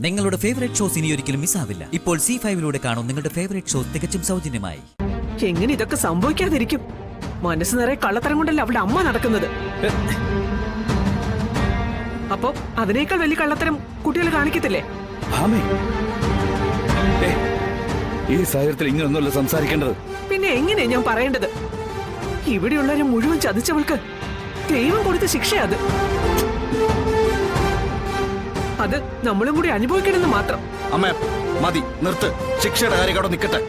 നിങ്ങളുടെ favourite shows ഇനി ഒരിക്കലും മിസ്സാവില്ല. ഇപ്പോൾ C5-ലൂടെ കാണും നിങ്ങളുടെ ഫേവറേറ്റ് ഷോസ് തികച്ചും സൗജന്യമായി. എങ്ങനെ ഇതൊക്കെ സംഭവിക്കാതിരിക്കും? മനസ്സ് നിറയെ കള്ളത്തരം കൊണ്ടല്ല അവളുടെ അമ്മ നടക്കുന്നത്. അപ്പോ അതിനേക്കാൾ വലിയ കള്ളത്തരം കുട്ടികൾ കാണിക്കത്തില്ലേ? ഈ സാഹചര്യത്തിൽ ഇങ്ങനൊന്നുമല്ല സംസാരിക്കേണ്ടത്. പിന്നെ എങ്ങനെയാ ഞാൻ പറയേണ്ടത്? ഇവിടെയുള്ളവരെ മുഴുവൻ ചതിച്ചവൾക്ക് ദൈവം കൊടുത്ത ശിക്ഷ അത് നമ്മളും കൂടി അനുഭവിക്കണമെന്ന് മാത്രം. അമ്മ മതി, നിർത്ത്. ശിക്ഷയുടെ കാര്യം അവിടെ നിൽക്കട്ടെ.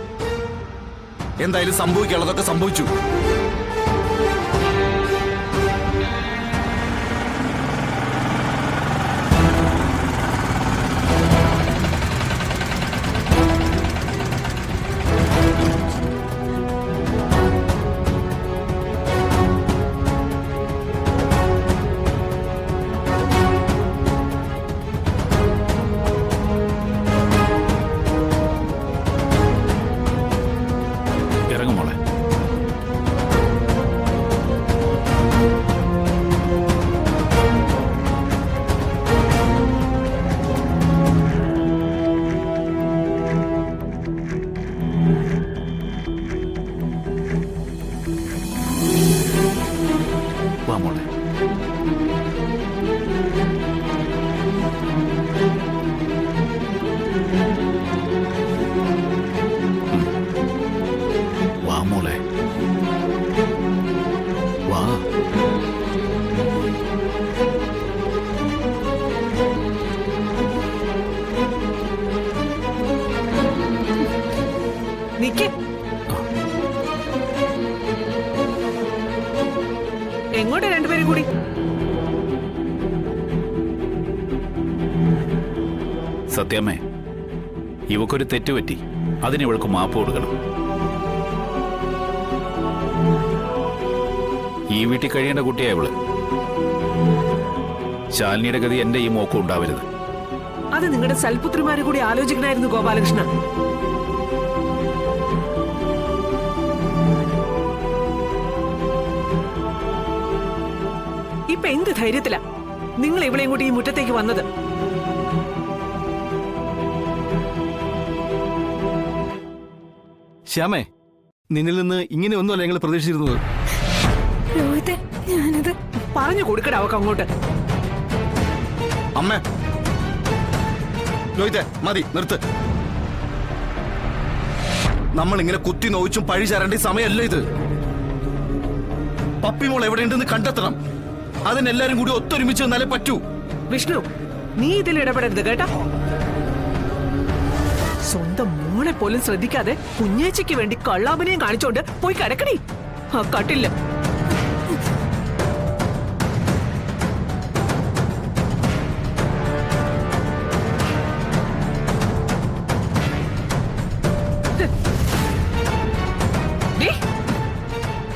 എന്തായാലും സംഭവിക്കാനുള്ളതൊക്കെ സംഭവിച്ചു. ഇറങ്ങുമോളെ. വാ മോളെ. വാ മോളെ, വാ. നിക്ക്. എങ്ങോട്ട് രണ്ടുപേരും കൂടി? സത്യമേ, ഇവക്കൊരു തെറ്റുപറ്റി. അതിന് ഇവൾക്ക് മാപ്പ് കൊടുക്കണം. ഈ വീട്ടിൽ കഴിയേണ്ട കുട്ടിയാ ഇവള്. ശാലിനിയുടെ ഗതി എന്റെ ഈ മോക്കം ഉണ്ടാവരുത്. അത് നിങ്ങളുടെ സൽപുത്രിമാരെ കൂടി ആലോചിക്കണമായിരുന്നു ഗോപാലകൃഷ്ണ. ഇപ്പൊ എന്ത് ധൈര്യത്തിലാ നിങ്ങൾ ഇവളെയും കൂടി ഈ മുറ്റത്തേക്ക് വന്നത്? ശ്യാമേ, നിന്നിൽ നിന്ന് ഇങ്ങനെ ഒന്നുമല്ല ഞങ്ങൾ പ്രതീക്ഷിച്ചിരുന്നത്. ഞാനത് പറഞ്ഞു കൊടുക്കട അവക്ക് അങ്ങോട്ട്. അമ്മ ലോഹിതേ, മതി, നിർത്ത്. നമ്മൾ ഇങ്ങനെ കുത്തി നോവിച്ചും പഴി ചാരേണ്ട സമയമല്ല ഇത്. പപ്പിമോൾ എവിടെയുണ്ടെന്ന് കണ്ടെത്തണം. അതിനെല്ലാരും കൂടി ഒത്തൊരുമിച്ച് നിന്നാലേ പറ്റൂ. വിഷ്ണു, നീ ഇതിൽ ഇടപെടരുത് കേട്ടോ. സ്വന്തം മോളെ പോലും ശ്രദ്ധിക്കാതെ കുഞ്ഞേച്ചിക്ക് വേണ്ടി കള്ളാബനെയും കാണിച്ചോണ്ട് പോയി കിടക്കണേ ആ കട്ടില്ല.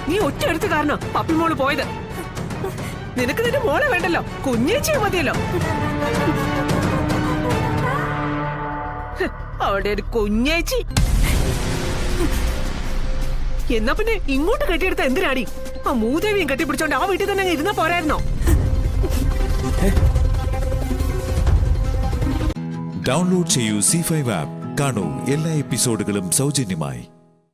നീ ഒറ്റ എടുത്ത് കാരണം പപ്പിമോള് പോയത്. നിനക്ക് നിന്റെ മോളെ വേണ്ടല്ലോ, കുഞ്ഞേച്ചിയെ മതിയല്ലോ. അവിടെ ഒരു കുഞ്ഞേച്ചി. എന്നാ പിന്നെ ഇങ്ങോട്ട് കെട്ടിയെടുത്ത എന്തിനാടി? ആ മൂദേവിയും കെട്ടിപ്പിടിച്ചോണ്ട് ആ വീട്ടിൽ തന്നെ ഇരുന്നാ പോരായിരുന്നോ? ഡൗൺലോഡ് ചെയ്യൂ C5 ആപ്പ്. കാണൂ എല്ലാ എപ്പിസോഡുകളും സൗജന്യമായി.